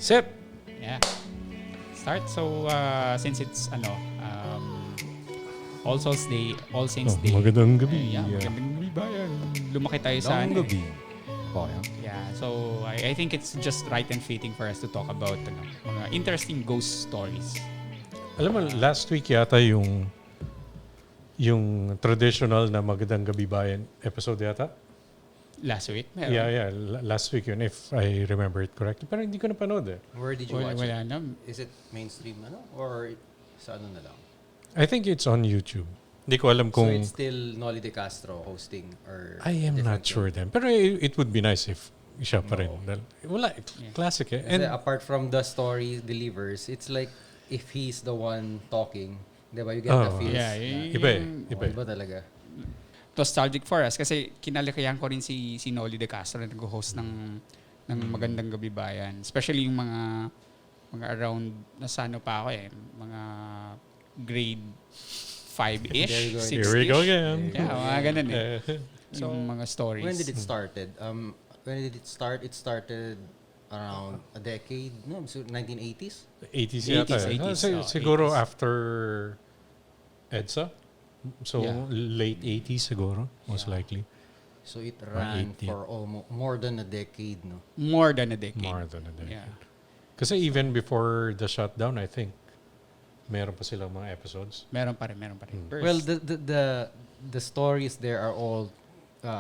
Sip. Yeah. Start. So, since it's, All Souls Day, All Saints Day. Magandang gabi. Magandang gabi bayan. Lumaki tayo sa Magandang gabi. Yeah, so I think it's just right and fitting for us to talk about mga interesting ghost stories. Alam mo, last week yata yung traditional na Magandang Gabi Bayan episode yata. Last week? Meron. Yeah. Last week yun, if I remember it correctly. Pero hindi ko napanood eh. Where did you watch Wala it? na. Is it mainstream or sa ano na lang? I think it's on YouTube. Hindi ko alam kung... So it's still Noli De Castro hosting or I am not sure then. Pero it would be nice if siya pa rin. Wala, classic eh. And apart from the story delivers, it's like if he's the one talking, di ba? You get the feels. Yeah, Iba talaga. Nostalgic for us kasi kinalikayan ko rin si Noli De Castro na nag-host ng Magandang Gabi Bayan. Especially yung mga around, nasa ano pa ako eh, mga grade 5-ish, 6-ish. Here we go again. Yeah, mga ganun eh. So, yung mga stories. When did it started? When did it start? It started around a decade, no? So 1980s? 80s yata. 80s. Siguro 80s. after EDSA. So late 80s siguro, most likely. So it ran for almost more than a decade, no? More than a decade. More than a decade. Yeah. Kasi even before the shutdown, I think, meron pa silang mga episodes. Meron pa rin. Well, the stories there are all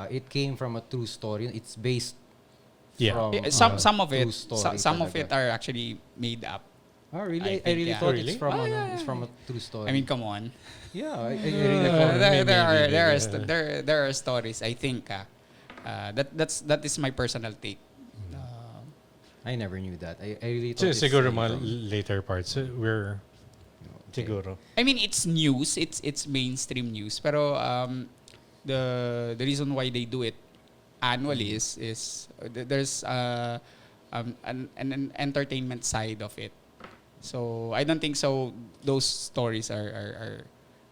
it came from a true story. It's based from some of it true story some of talaga. it are actually made up. Oh, really? I I really think, thought Really? it's from a true story. I mean, come on. yeah, I really thought There are stories. I think that is my personal take. I never knew that. I really thought Siguro it's mga from- later parts, we're siguro. I mean, it's news. It's mainstream news. Pero the reason why they do it annually is there's an entertainment side of it. So I don't think so. Those stories are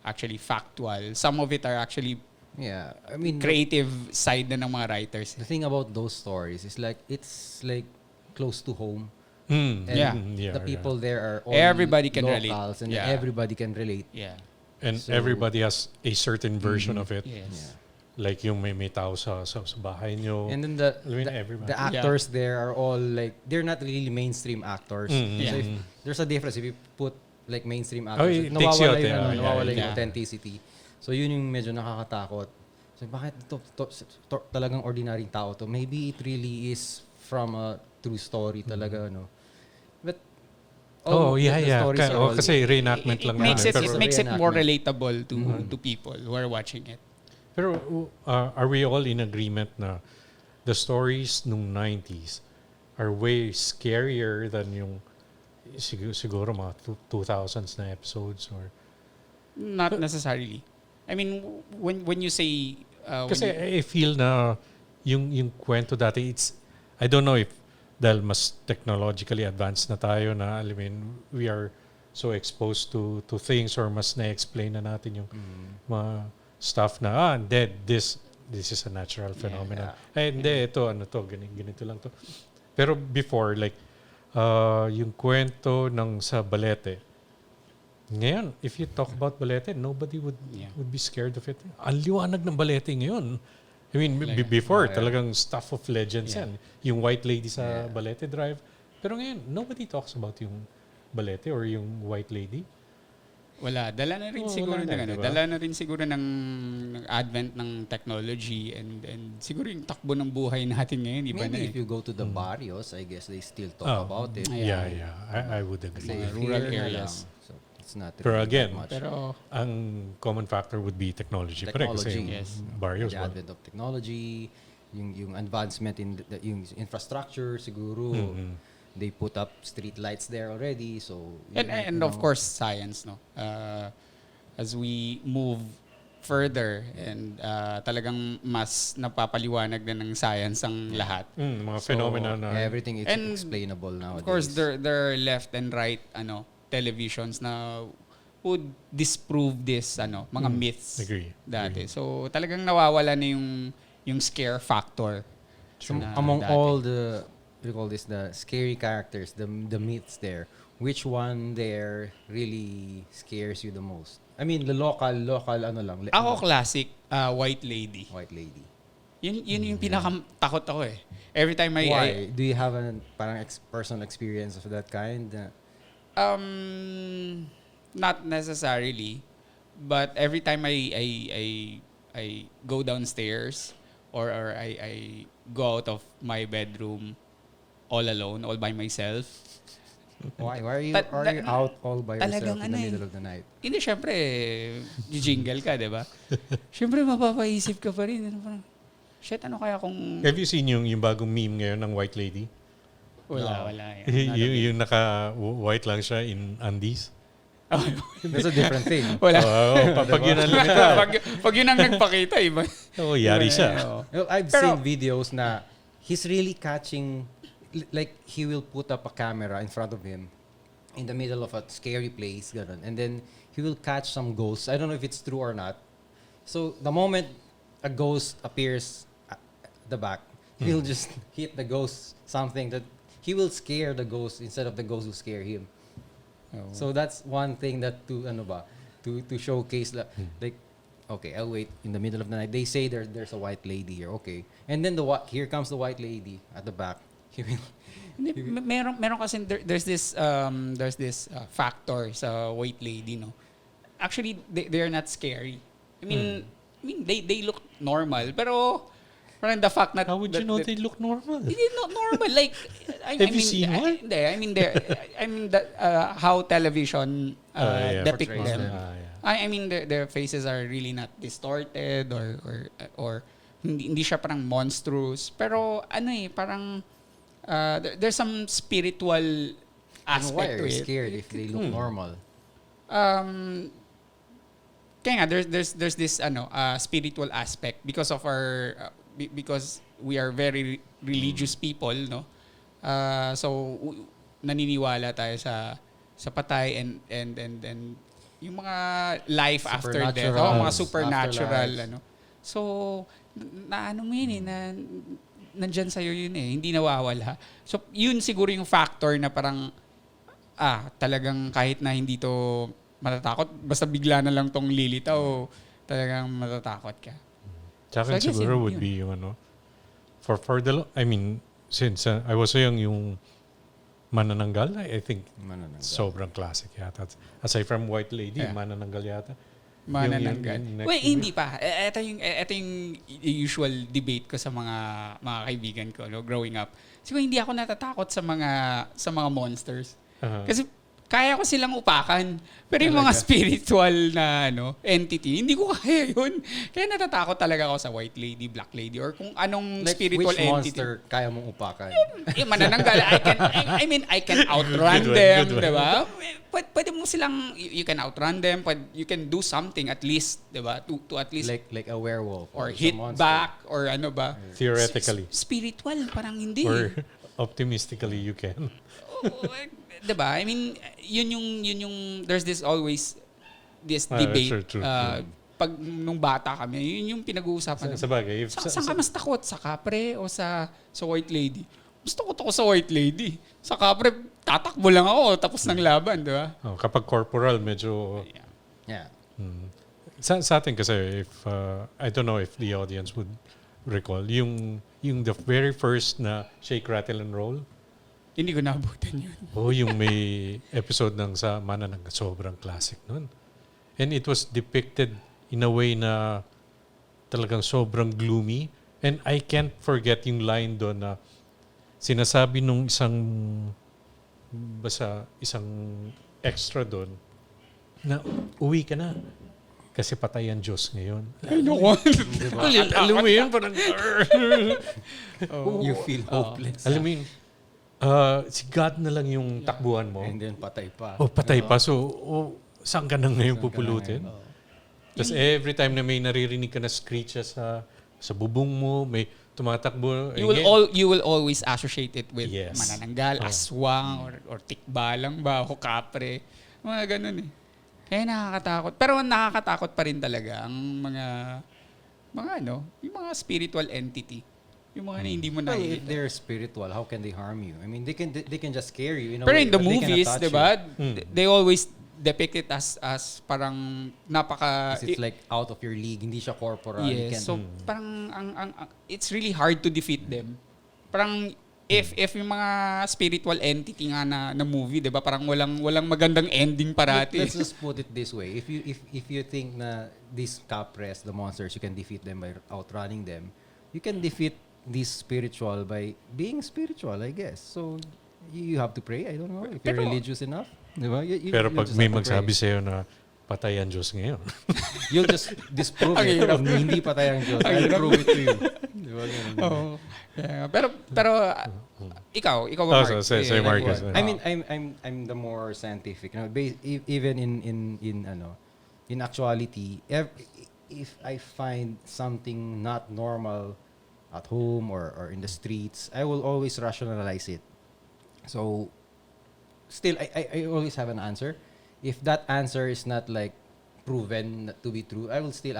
actually factual. Some of it are actually Yeah, I mean, creative side na ng mga writers. the thing about those stories is like it's like close to home. Mm. And Yeah. the people there are all Everybody can relate. locals and Yeah. everybody can relate. Yeah. And So- everybody has a certain version of it. Yes. Yeah. Like yung may tao sa bahay nyo. And then I mean, everybody. the actors there are all like they're not really mainstream actors. Mm-hmm. So Yeah. if there's a difference if you put like mainstream Oh, actors, it takes you out, nawawala yung yeah. authenticity. So yun yung medyo nakakatakot. So bakit to talagang ordinaryong tao to? Maybe it really is from a true story talaga, no? But the stories are all- Kasi reenactment lang makes naman. it makes it more reenactment. relatable to people who are watching it. Pero are we all in agreement na the stories nung 90s are way scarier than yung siguro mga 2000s na episodes or Not necessarily. I mean, when you say kasi I feel na yung kwento dati I don't know if dahil mas technologically advanced na tayo na we are so exposed to things or mas na-explain na natin yung mga stuff na dead, this is a natural phenomenon. Hindi, ito ganito lang to. Pero before, like yung kwento ng sa Balete, ngayon, if you talk about Balete, nobody would be scared of it. Ang liwanag ng Balete ngayon. I mean, before, talagang stuff of legends yan. Yung white lady sa Balete Drive. Pero ngayon, nobody talks about yung Balete or yung white lady. wala, dala na rin siguro wala na, ng diba? dala na rin siguro ng advent ng technology and siguro yung takbo ng buhay natin ngayon iba Maybe na. if you go to the barrios, I guess they still talk about it. Yeah. I would agree. Kasi rural here na areas. lang. So it's not Pero really again, that much. Pero ang common factor would be technology. Technology, Kasi yes. barrios the ba? advent of technology, yung advancement in yung infrastructure siguro. They put up street lights there already, so and of course science as we move further and talagang mas napapaliwanag na ng science ang lahat. Mga so phenomena na everything is And explainable nowadays. Of course there are left and right televisions na would disprove this mga myths Agree. dati. So talagang nawawala na yung scare factor. So, na among dati. all what do you call this, the scary characters, the myths there, which one there really scares you the most? I mean, the local ano lang. Ako classic, White Lady. White Lady. Yun yung pinakatakot ako eh. Every time Why? Do you have a parang personal experience of that kind? Not necessarily, but every time I go downstairs or I go out of my bedroom all alone, all by myself. Why are you out all by yourself in the middle of the night? Hindi, syempre, jingle ka, di ba? Syempre, mapapaisip ka pa rin. Parang, shit, ano kaya kung... Have you seen yung bagong meme ngayon ng White Lady? Wala. yung naka-white lang siya in undies? That's a different thing. Wala. Pag yun ang limita. pag yun ang nagpakita, iba. Yari siya. Well, I've seen videos na he's really catching, like he will put up a camera in front of him in the middle of a scary place, ganun. And then he will catch some ghosts. I don't know if it's true or not. So the moment a ghost appears at the back, he'll just hit the ghost something that he will scare the ghost instead of the ghost will scare him. So that's one thing that to showcase like, okay, I'll wait in the middle of the night. They say there's a white lady here, okay, and then here comes the white lady at the back. Meron kasi there's this factor sa white lady, no. Actually, they are not scary. I mean they look normal, pero parang the fact that... How would you know they look normal? They not normal. Like, Have you seen one? How television depict portrays them. them. I mean, their faces are really not distorted or hindi siya parang monstrous. Pero parang there's some spiritual aspect Why are to you it. scared if they look normal? Kaya nga there's this spiritual aspect because of our because we are very religious people, no. So naniniwala tayo sa patay and yung mga life after death, mga supernatural So naano mo yun na nandyan sa'yo yun hindi nawawala. So yun siguro yung factor na parang talagang kahit na hindi to matatakot, basta bigla na lang tong lilitaw, talagang matatakot ka. Tsaka So, siguro would be yung for the, I mean, since I was young, yung Manananggal, I think sobrang classic yata. Aside from White Lady, Manananggal yata. Manananggal. Wait, hindi pa. Ito yung usual debate ko sa mga kaibigan ko, no, growing up. Siguro hindi ako natatakot sa mga monsters. Kasi kaya ko silang upakan. Pero yung mga spiritual na entity, hindi ko kaya yun. Kaya natatakot talaga ako sa White Lady, Black Lady, or kung anong like spiritual which entity. monster kaya mong upakan? Manananggal. I can outrun them, diba? Pwede mo silang, you can outrun them, you can do something at least, diba? To at least... Like a werewolf. Or hit back, or ano ba? Theoretically. Spiritual, parang hindi. Or optimistically, you can. Diba? I mean, yun yung there's always this debate. True. Pag nung bata kami, yun yung pinag-uusapan. Sa bagay. Saan ka mas takot? Sa kapre o sa White Lady? Mas takot ako sa White Lady. Sa kapre, tatakbo lang ako, tapos ng laban, di ba? Kapag corporal, medyo... Yeah. Sa atin kasi, if I don't know if the audience would recall, yung the very first na Shake, Rattle, and Roll, hindi ko naabutan yun. yung may episode ng sa Manananggal, sobrang classic nun. And it was depicted in a way na talagang sobrang gloomy. And I can't forget yung line doon na sinasabi nung isang extra doon na uwi ka na kasi patay ang Diyos ngayon. Ay, naku. Alam mo yun, parang... You feel hopeless. Alam mo yun, si God na lang yung takbuhan mo. And then patay pa. Patay pa. So, saan ka na ngayon pupulutin? Tapos every time na may naririnig ka na screeches sa bubong mo, may tumatakbo. You will always associate it with manananggal, aswang, or tikbalang ba, o kapre. Mga ganun eh. Kaya nakakatakot. Pero nakakatakot pa rin talaga ang yung mga spiritual entity. Yung mga na hindi mo Well, if nakikita. they're spiritual, how can they harm you? I mean, they can just scare you in a Pero way, in the but they cannot movies, touch di you. ba? Mm. They always depict it as parang napaka... 'Cause it's like out of your league, hindi siya corporal. You Yes. can, So parang it's really hard to defeat them. Parang if yung mga spiritual entity nga na movie, 'di ba? Parang walang magandang ending parati. Let's just put it this way: if you think na these capres, the monsters, you can defeat them by outrunning them, you can defeat these spiritual by being spiritual, I guess. So you have to pray. I don't know if you're Pero- religious enough, di ba? Pero You pag just may have to pray. magsabi sa'yo na patay ang Diyos ngayon. You'll just disprove Ang it. hirap. Hindi pa tayong Diyos. Ang I'll hirap. prove it to you. Di ba? Ganun. Oo. Yeah. Pero ikaw ba, Mark? Say Marcus. I mean, I'm the more scientific. You know, even in actuality, if I find something not normal at home or in the streets, I will always rationalize it. So, still, I always have an answer. If that answer is not like proven to be true, I will still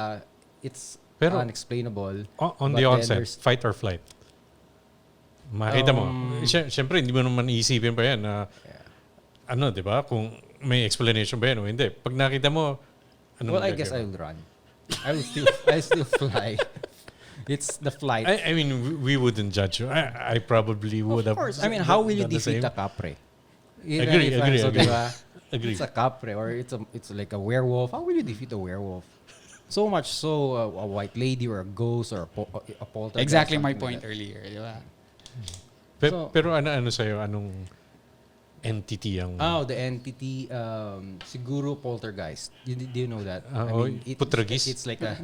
it's Pero- unexplainable. On But the then onset, there's- fight or flight. Makita mo. Siyempre, hindi mo naman iisipin pa yan na, Yeah. di ba? Kung may explanation ba yan o hindi. Pag nakita mo, Well, I guess I will run. I still fly. It's the flight. I mean, we wouldn't judge you. I probably would Of have. course. I mean, how will you done the defeat same. the capre? Agree. Agree. It's a capre or it's like a werewolf. How will you defeat a werewolf? So much so a white lady or a ghost or a poltergeist. Exactly my something like point earlier, di ba? So- Pero ano sa'yo? Anong entity ang... that. Oh, the entity, siguro poltergeist. Do you know that? Putragis? It's like a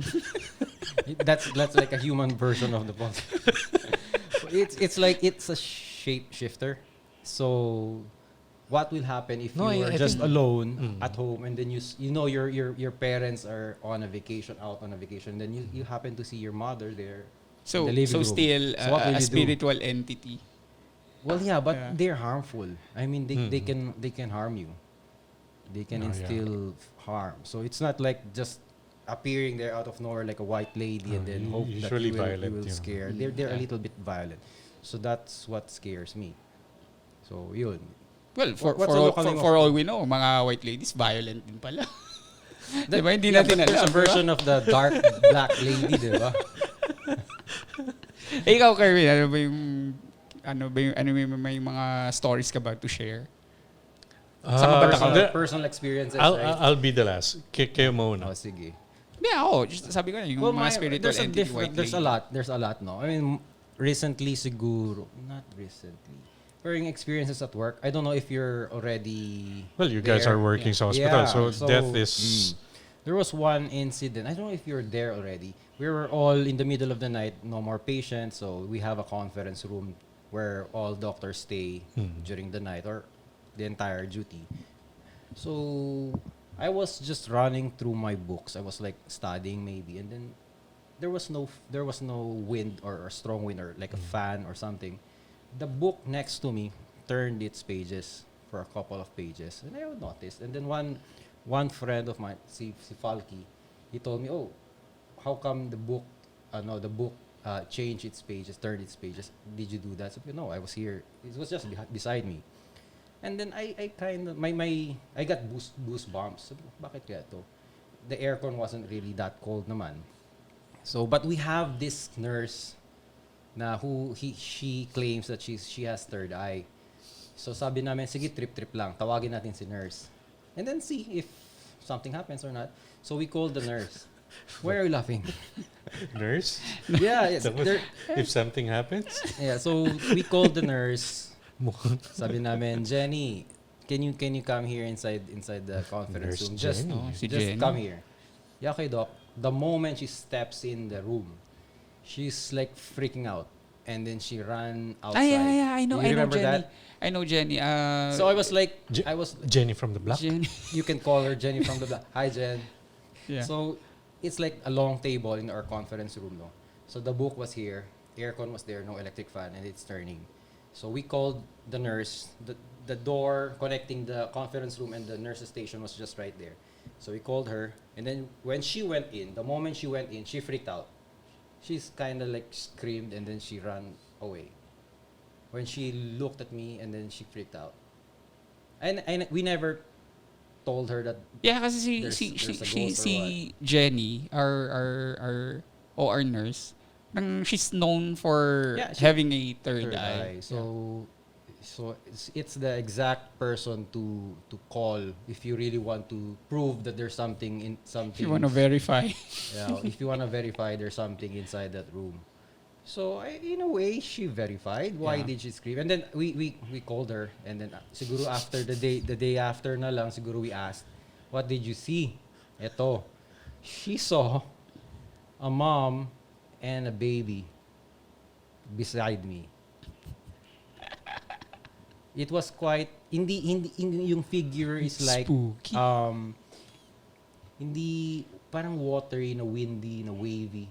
that's like a human version of the poltergeist. It's like it's a shapeshifter. So what will happen if No, you I are just think- alone at home and then you know your parents are on a vacation, out on a vacation, then you happen to see your mother there. So in the living room. still So what will a you do? spiritual entity. Well, yeah, but Yeah. they're harmful. I mean, they can harm you. They can Oh, yeah. instill harm. So it's not like just appearing there out of nowhere like a white lady and then hope that usually you violent, will yeah. scare. They're a little bit violent. So that's what scares me. So yun. Well, for What's the local name of- all we know, mga white ladies violent din pala. That- Diba? Hindi yeah, natin but there's alam, a version of the dark black lady, di ba? Ikaw, Kerwin, may mga stories ka ba to share? Saan ka ba Personal experiences, I'll, right? I'll be the last. Kayo muna. Oh, sige. Yeah, ako. Just sabi ko na, yung mga spiritual entity, white there's lady. There's a lot, no? I mean, recently siguro, not recently. Pero yung experiences at work, I don't know if you're already Well, you guys there. are working sa hospital, Yeah, so death is... There was one incident. I don't know if you're there already. We were all in the middle of the night, no more patients, so we have a conference room where all doctors stay during the night or the entire duty. So I was just running through my books. I was like studying maybe, and then there was no wind or strong wind or like a fan or something. The book next to me turned its pages for a couple of pages, and I noticed. And then one friend of mine, si Falky, he told me, "Oh, how come the book changed its pages, turned its pages? Did you do that?" So, no, I was here. It was just beside me. And then I kind of I got goosebumps. Sabi ko, bakit kaya to? The aircon wasn't really that cold naman. So, but we have this nurse na she claims that she has third eye. So sabi namin, sige, trip lang. Tawagin natin si nurse. And then see if something happens or not. So we called the nurse. Why are you laughing? Nurse? Yeah, yes. If something happens? Yeah, so we called the nurse. Sabi namin, Jenny, can you come here inside the conference Nurse room? Just Jenny. Si just Jenny. come here. Yeah, okay, doc. The moment she steps in the room, she's like freaking out, and then she ran outside. Yeah. I know You remember Jenny. that? I know Jenny. So I was like, Jenny from the block? Jenny. you can call her Jenny from the block. Hi, Jen. Yeah. So it's like a long table in our conference room, no? So the book was here, aircon was there, no electric fan, and it's turning. So we called the nurse. The door connecting the conference room and the nurse's station was just right there. So we called her, and then when she went in, the moment she went in, she freaked out. she's kind of like screamed and then she ran away. When she looked at me and then she freaked out. And we never told her that Yeah, kasi there's a ghost or si Jenny, our OR nurse, she's known for Yeah, having a third eye. So it's the exact person to call if you really want to prove that there's something in something. If you want to verify. Yeah, if you want to verify there's something inside that room. So in a way, she verified. Why Yeah. did she scream? And then we called her, and then siguro after the day after na lang, siguro we asked, what did you see? Eto, she saw a mom and a baby beside me. It was quite hindi yung figure is like Spooky. hindi parang watery na windy na wavy.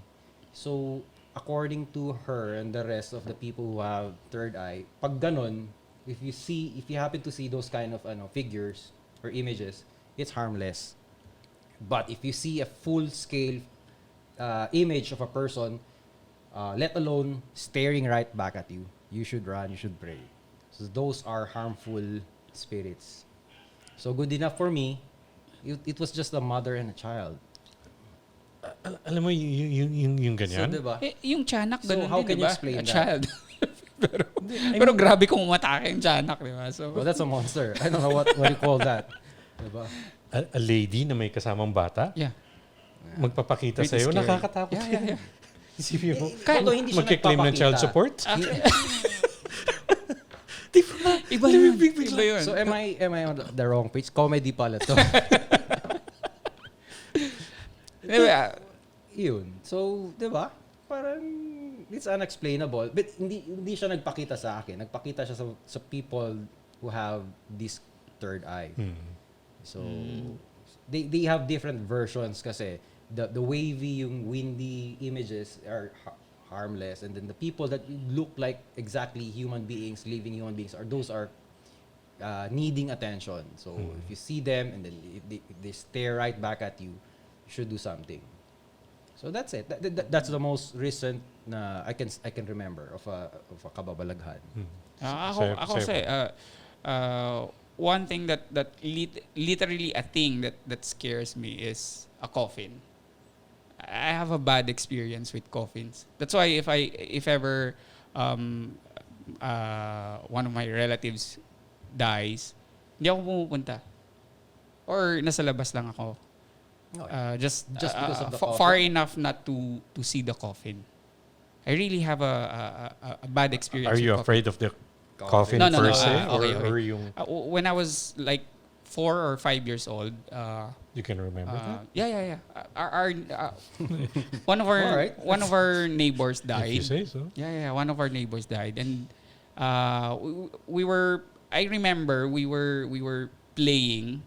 So according to her and the rest of the people who have third eye, pag ganon, if you happen to see those kind of figures or images, it's harmless. But if you see a full scale image of a person, let alone staring right back at you, you should run, you should pray. So those are harmful spirits. So good enough for me, it was just a mother and a child. Alam mo, yung So, ganyan? diba? Yung tiyanak, So, ganun how din, can you diba? explain A that? child. pero grabe kung umatake yung tiyanak, diba? So, Well, that's a monster. I don't know what you call that. Diba? A lady na may kasamang bata, yeah. magpapakita Pretty sa'yo, scary. nakakatakot Yeah. yun. Isipin mo, Although hindi siya magkiklaim ng child nagpapakita. support? Iba yun. Iba yun. So am I on the wrong page? Comedy pala to. Diba? Yun. So, 'di ba? Parang it's unexplainable. But hindi siya nagpakita sa akin. Nagpakita siya sa people who have this third eye. So they have different versions kasi the wavy, yung windy images are harmless, and then the people that look like exactly human beings, living human beings, those are needing attention. So if you see them and then if they stare right back at you, you should do something. So that's it. That's the most recent na I can remember of a kababalaghan. Ako kasi, one thing that literally a thing that scares me is a coffin. I have a bad experience with coffins. That's why if ever one of my relatives dies, hindi ako pumupunta. Or nasa labas lang ako. Just because of the far coffin? enough not to see the coffin. I really have a bad experience. Are you with afraid of the coffin No, per no. se? Okay. Or yung, when I was like 4 or 5 years old, you can remember that? yeah. Our one of our Alright. one of our neighbors If you died. say so. Yeah. One of our neighbors died, and we were. I remember we were playing.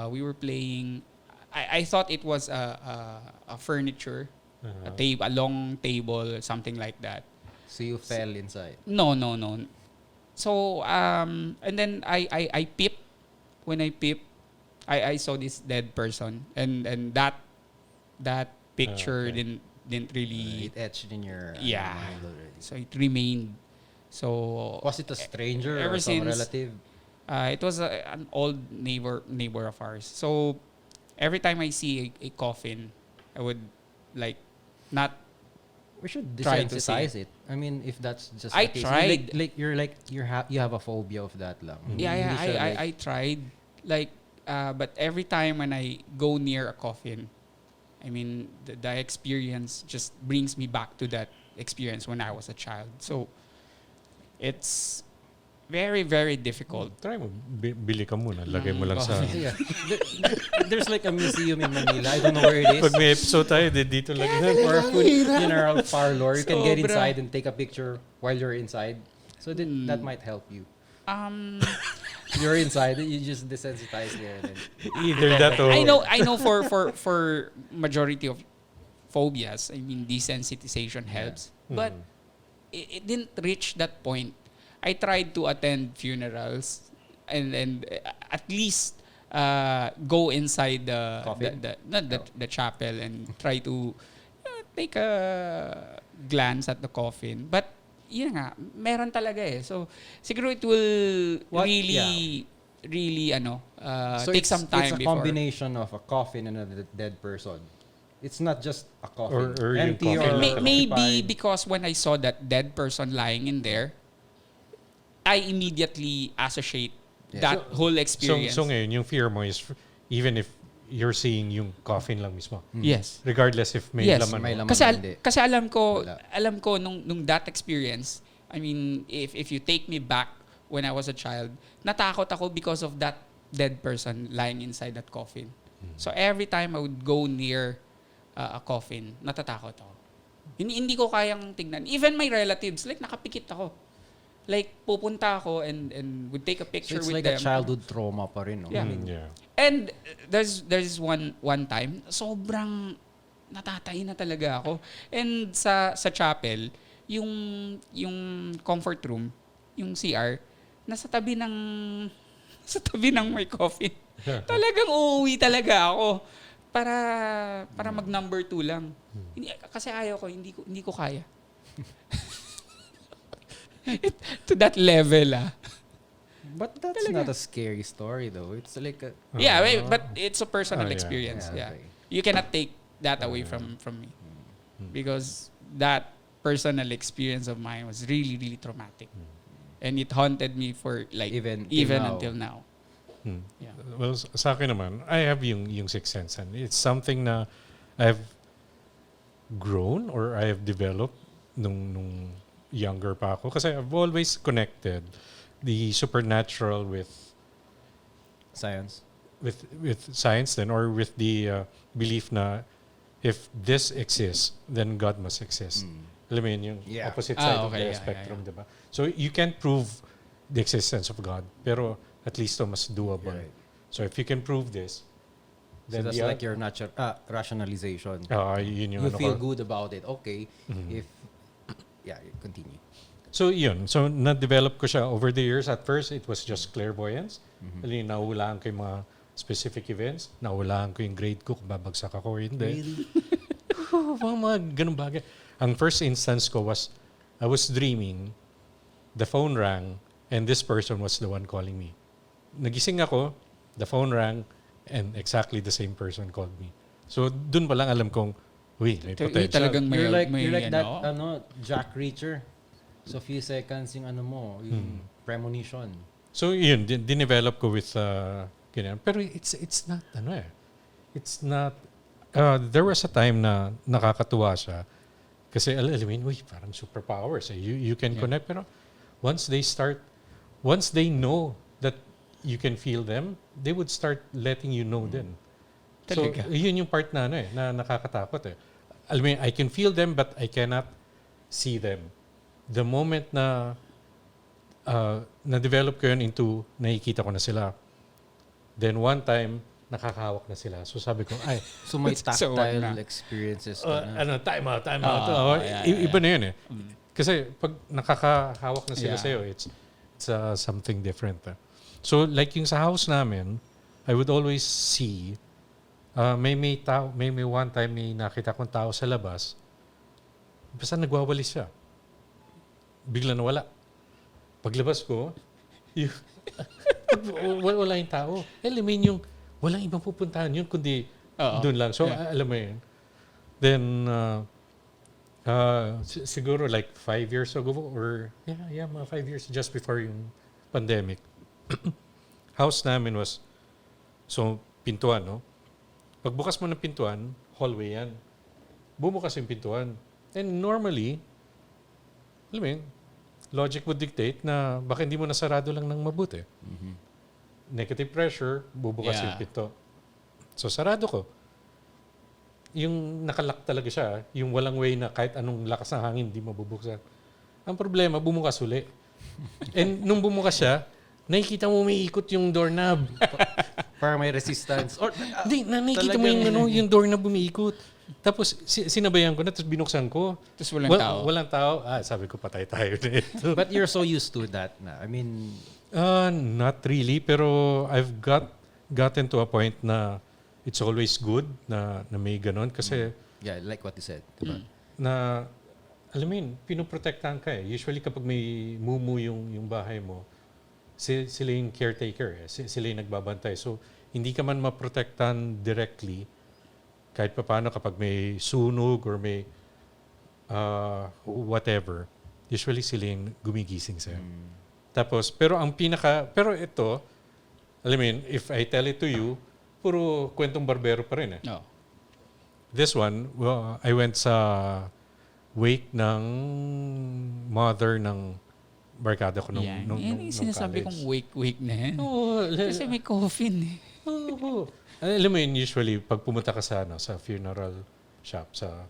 We were playing. I thought it was a furniture, a long table, something like that. So you fell inside. No. So and then I peeped. When I peeped, I saw this dead person, and that picture Okay. didn't really. It etched in your Yeah. mind already. So it remained. So Was it a stranger or ever some since- relative? it was an old neighbor of ours. So every time I see a coffin, I would like not. We should Try to desensitize it. I mean, if that's just I the case. tried. You have a phobia of that lang. Yeah, Hindi siya I tried like but every time when I go near a coffin, I mean the experience just brings me back to that experience when I was a child. So it's very, very difficult. Try mo, bili ka muna. Lagay mo lang sa... Yeah. There's like a museum in Manila. I don't know where it is. Pag may episode tayo, dito lang yan. Or a funeral parlor. You can get Sobra. inside and take a picture while you're inside. So that might help you. You're inside, you just desensitize there. And then Either that or... I know for majority of phobias, I mean desensitization helps, but it didn't reach that point. I tried to attend funerals and at least go inside Coffin? the chapel and try to take a glance at the coffin. But, yun nga, meron talaga eh. So, siguro it will really, So take some time it's a before. combination of a coffin and a dead person. It's not just a coffin. Or yung Empty coffin. or Maybe occupied. because when I saw that dead person lying in there, I immediately associate that whole experience. So ngayon, yung fear mo is even if you're seeing yung coffin lang mismo. Yes. Regardless if may Yes. laman. May laman. Kasi kasi alam Wala. ko nung that experience, I mean, if you take me back when I was a child, natakot ako because of that dead person lying inside that coffin. So every time I would go near a coffin, natatakot ako. Hindi ko kayang tignan. Even my relatives, like nakapikit ako. Like pupunta ako and would take a So picture it's with like them. a childhood trauma pa rin, no? Yeah. Yeah. And there's one time, sobrang natatain na talaga ako. And sa chapel, yung comfort room, yung CR, nasa tabi ng may coffin. Talagang uuwi talaga ako para mag number 2 lang. Kasi ayaw ko, hindi ko kaya. To that level But that's not a scary story, though. It's like a... Yeah, but it's a personal yeah. experience. Yeah, Yeah, okay. You cannot take that away from me because that personal experience of mine was really, really traumatic, and it haunted me for like Even even till now. until now. Yeah. Well, sa akin naman, I have yung sixth sense. And it's something na I've grown or I have developed nung younger pa ako. Kasi I've always connected the supernatural with Science. science then, or with the belief na if this exists, then God must exist. Alam mo yun, yung Yeah. opposite side of okay, the yeah, spectrum, yeah. diba? So you can't prove the existence of God, pero at least mas doable. Right. So if you can prove this, So then that's like your rationalization. yun yung You ano feel ko. good about it. Okay. If... Yeah, continue. So yun, so na-develop ko siya over the years. At first, it was just clairvoyance. Alin, nahulaan ko yung mga specific events. Nahulaan ko yung grade ko kung babagsak ako o hindi. Mga ganun bagay. Ang first instance ko was, I was dreaming, the phone rang, and this person was the one calling me. Nagising ako, the phone rang, and exactly the same person called me. So dun pa lang alam kong, uy, may potential. Talagang may, You're like may, that ano, Jack Reacher. So few seconds yung yung premonition. So yun, dinevelop ko with ganyan. Pero it's not it's not there was a time na nakakatuwa siya kasi alamin, uy, parang superpowers. You can connect, pero once they know that you can feel them, they would start letting you know din. So Talaga? yun yung part na na nakakatakot eh. Alam mo yun, I can feel them but I cannot see them. The moment na na-develop ko yun into nakikita ko na sila. Then one time, nakakahawak na sila. So sabi ko, ay, So may So, tactile na. experiences ka na. time out. yeah, Iba na yun eh. Kasi pag nakakahawak na sila Yeah. sa'yo, it's something different. So like yung sa house namin, I would always see, may one time may nakita kong tao sa labas, basta nagwawalis siya. Bigla nawala. Paglabas ko, wala yung tao. Alam mo yung walang ibang pupuntahan yun, kundi doon lang. So, alam mo yun. Then, siguro like 5 years ago, or mga 5 years just before yung pandemic, house namin was, so, pintuan, no? Pagbukas mo ng pintuan, hallway yan. Bumukas yung pintuan. And normally, alam mo yun, logic would dictate na baka hindi mo nasarado lang ng mabuti. Negative pressure, bubukas yung pinto. So, sarado ko. Yung nakalak talaga siya, yung walang way na kahit anong lakas ng hangin, hindi mabubuksan. Ang problema, bumukas uli. And nung bumukas siya, nakikita mo umiikot yung doorknob. Para may resistance. Or, Hindi, nakikita mo yung doorknob umiikot. Tapos, sinabayan ko na, tapos binuksan ko. Tapos walang tao. Walang tao. Sabi ko, patay tayo dito. but you're so used to that na. I mean, Not really, pero I've gotten to a point na it's always good na may ganon kasi Yeah, like what you said. Diba? Na, alam mo yun, pinoprotektahan ka eh. Usually kapag may mumu yung bahay mo, sila yung caretaker eh. Sila yung nagbabantay. So, hindi ka man maprotektahan directly kahit pa paano kapag may sunog or may whatever. Usually sila yung gumigising sa'yo. Tapos, pero ito, alam mo yun, if I tell it to you, puro kwentong barbero pa rin eh. No. This one, well, I went sa wake ng mother ng barkada ko nung Yan yung sinasabi college. kong wake na yan. Oo. Kasi may coffin eh. Oo. Alam mo yun, usually, pag pumunta ka sa funeral shop, sa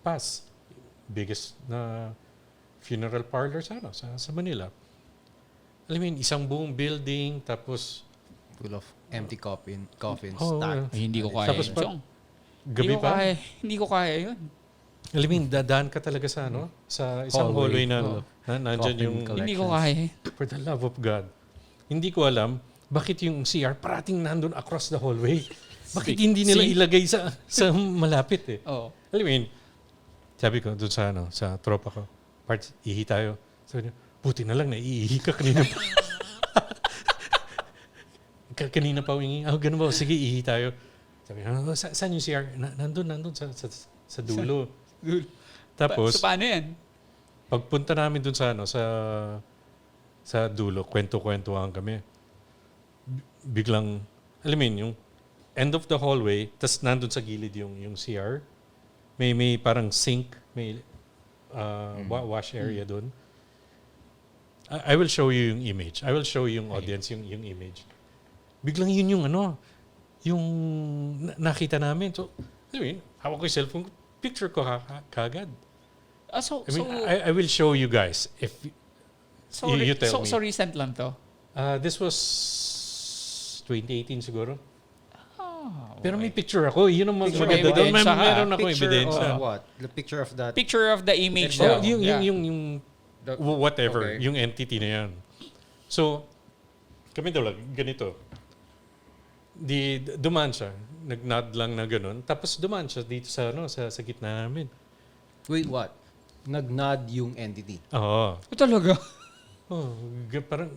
PAS, biggest na funeral parlor sa Manila. Alam mo yun, isang buong building, tapos Full of empty coffins Oh, stacked. Ay, hindi ko kaya Tapos yun. pa- Chong, gabi pa. Hindi ko kaya yun. Alam mo yun, dadaan ka talaga sa isang hallway Hallway. na nandyan Coffin yung, collections. Hindi ko kaya yun. for the love of God. Hindi ko alam, bakit yung CR parating nandun across the hallway? Bakit hindi nila ilagay sa malapit eh? Oo. Alam mo yun, sabi ko dun sa tropa ko, parts, ihi tayo. Sabi niya, buti na lang na iihi ka kanina pa. Kanina pa wingi, ganun ba? Sige, ihi tayo. Sabi niya, saan yung CR? Nandun sa dulo. Tapos, So, paano yan? pagpunta namin dun sa dulo, kwento-kwentuhan kami. Biglang, alam mo yun, yung end of the hallway, tas nandun sa gilid yung CR. May parang sink, may wash area dun. I will show you yung image. I will show you yung audience yung image. Biglang yun yung nakita namin. So, alam mo yun, hawak ko yung cellphone, picture ko kagad. I mean, I will show you guys if you tell me. So recent lang to? This was 2018 siguro. Oh, Pero may picture ako. Yun ang Picture maganda of doon. ebidensya ka. Meron ako ebidensya. Of what? The picture of that. Picture of the image Oh, daw. yung whatever, Okay. yung entity na yan. So, kami daw lang, ganito. Dumaan siya. Nag-nod lang na ganun. Tapos dumaan siya dito sa gitna namin. Wait, what? Nag-nod yung entity. Oo. Talaga? Oh, parang,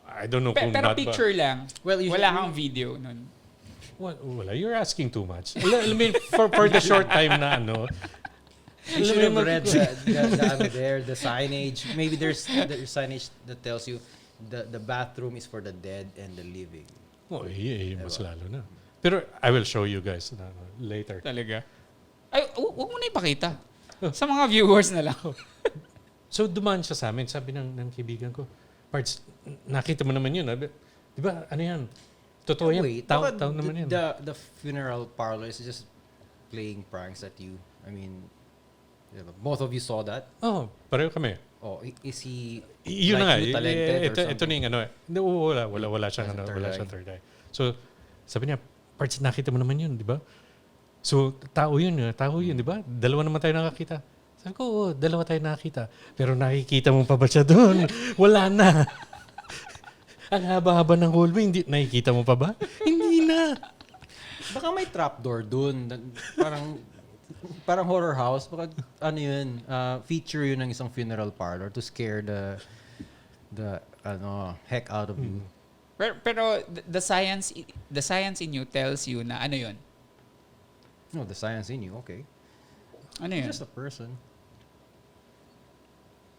I don't know kung Pero nod ba. picture lang. Well, usually- Wala kang video nun. Wala, you're asking too much. I mean, for the short time na You should have read the signage. Maybe there's signage that tells you the bathroom is for the dead and the living. Oh, mas lalo na. Pero I will show you guys later. Talaga? Ay, huwag mo na ipakita. Sa mga viewers na lang. So dumaan siya sa amin, sabi ng kaibigan ko, Parts, nakita mo naman yun. Di ba, ano yan? Totoo yan. Wait, Tao baka naman yan. the funeral parlor is just playing pranks at you. I mean, diba, both of you saw that. Oh, pareho kami. Oh, is he Yun na nga. you talented or Ito something? na yung ano. Hindi, wala siyang wala siyang third eye. So, sabi niya, Parts, nakita mo naman yun, di ba? So, tao yun, di ba? Dalawa naman tayo nakakita. Sabi ko, oo, dalawa tayo nakakita. Pero nakikita mo pa ba siya doon? Wala na. Ang haba-haba ng hallway, hindi nakikita mo pa ba? Hindi na. Baka may trapdoor dun. Parang horror house. Baka ano yun, feature yun ng isang funeral parlor to scare the heck out of you. Pero the science in you tells you na ano yun? No, the science in you, okay. Ano yun? Just a person.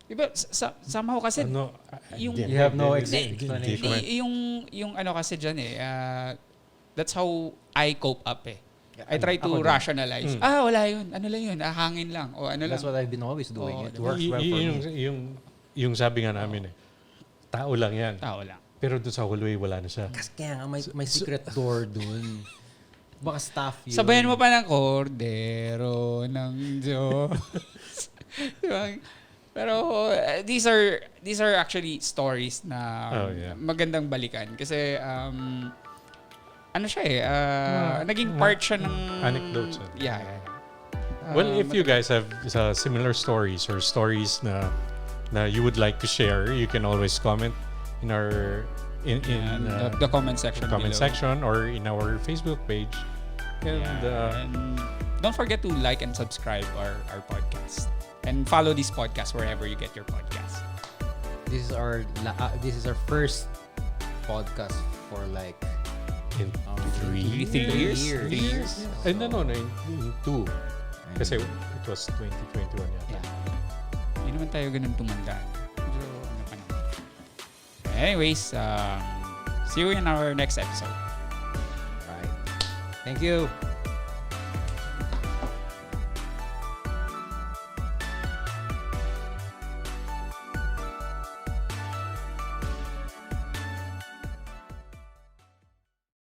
Diba, somehow kasi Ano, yung- You have no Hindi explanation. ko yung ano kasi dyan that's how I cope up eh. I try to Ako din. rationalize. Wala yun. Ano lang yun? Hangin lang. O ano That's lang. what I've been always doing. Oh, It works well for me. yung sabi nga namin tao lang yan. Tao lang. Pero doon sa hallway, wala na siya. Kasi kaya nga may secret door dun. Baka staff yun. Sabayan mo pa ng Cordero ng Diyos. Diba? Pero these are actually stories na magandang balikan kasi ano siya naging part siya ng Anecdotes. Yeah. Well, if you guys have similar stories or stories na you would like to share, you can always comment in our the comment section comment below. section or in our Facebook page. And And don't forget to like and subscribe our podcast. And follow this podcast wherever you get your podcast. This is our first podcast for like In Three years. No, in 2. Kasi it was 2021 yata. Yeah. Hindi naman tayo ganun tumanda. Medyo ano pa naman. Anyways, see you in our next episode. right. Thank you.